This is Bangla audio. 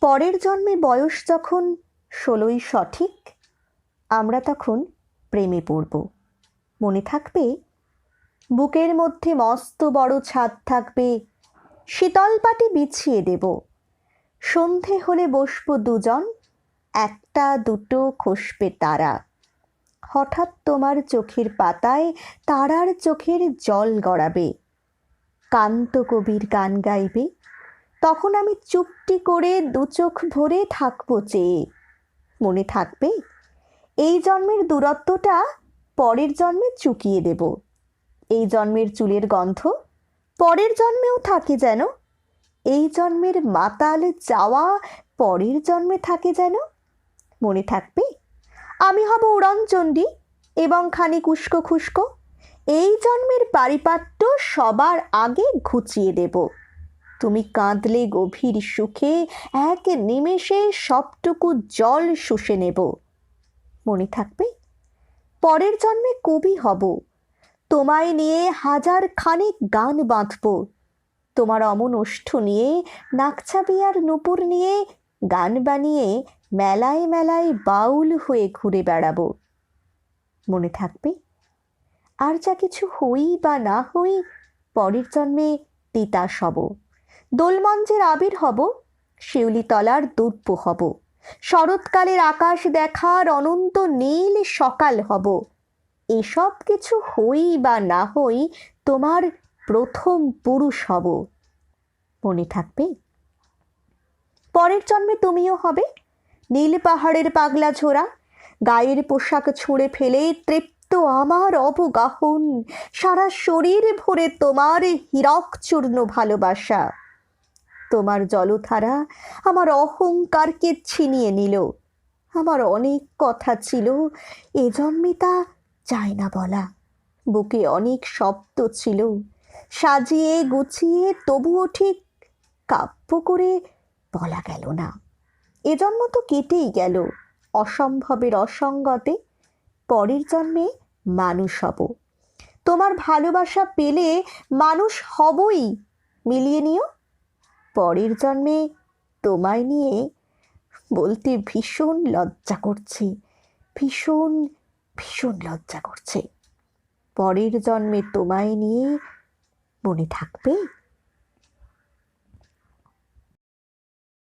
পরের জন্মে বয়স যখন 16ই সঠিক, আমরা তখন প্রেমে পড়ব। মনে থাকবে? বুকের মধ্যে মস্ত বড় ছাদ থাকবে, শীতল পাটি বিছিয়ে দেব। সন্ধে হলে বসবো দুজন, একটা দুটো খসবে তারা। হঠাৎ তোমার চোখের পাতায় তারার চোখের জল গড়াবে। কান্ত কবির গান গাইবে, তখন আমি চুপটি করে দু চোখ ভরে থাকবো চেয়ে। মনে থাকবে? এই জন্মের দূরত্বটা পরের জন্মে চুকিয়ে দেব। এই জন্মের চুলের গন্ধ পরের জন্মেও থাকে যেন। এই জন্মের মাতাল চাওয়া পরের জন্মে থাকে যেন। মনে থাকবে? আমি হব উড়নচণ্ডী এবং খানিক উস্কো খুস্কো। এই জন্মের পারিপাট্য সবার আগে ঘুচিয়ে দেব। তুমি কাঁদলে গভীর সুখে এক নিমেষে সবটুকু জল শুষে নেব। মনে থাকবে? পরের জন্মে কবি হব, তোমায় নিয়ে হাজার খানেক গান বাঁধব। তোমার অমন ওষ্ঠ নিয়ে, নাকছাবি আর নূপুর নিয়ে গান বানিয়ে মেলায় মেলায় বাউল হয়ে ঘুরে বেড়াবো। মনে থাকবে? আর যা কিছু হই বা না হই, পরের জন্মে তিতাস হব, দোলমঞ্চের আবির হব, শিউলিতলার দুর্ব হব, শরৎকালের আকাশ দেখার অনন্ত নীল সকাল হব। এসব কিছু হই বা না হই, তোমার প্রথম পুরুষ হব। মনে থাকবে? পরের জন্মে তুমিও হবে নীল পাহাড়ের পাগলা ঝোড়া, গায়ের পোশাক ছুঁড়ে ফেলে তৃপ্ত আমার অবগাহন, সারা শরীর ভরে তোমার হীরক চূর্ণ ভালোবাসা। তোমার জলধারা আমার অহংকারকে ছিনিয়ে নিল। আমার অনেক কথা ছিল, এ জন্মে তা চায় না বলা। বুকে অনেক শব্দ ছিল, সাজিয়ে গুছিয়ে তবুও ঠিক কাব্য করে বলা গেল না। এ জন্ম তো কেটেই গেল অসম্ভবের অসঙ্গতে। পরের জন্মে মানুষ হব, তোমার ভালোবাসা পেলে মানুষ হবই, মিলিয়ে নিও। পরের জন্মে তোমায় নিয়ে বলতে ভীষণ লজ্জা করছে, ভীষণ ভীষণ লজ্জা করছে। পরের জন্মে তোমায় নিয়ে, মনে থাকবে?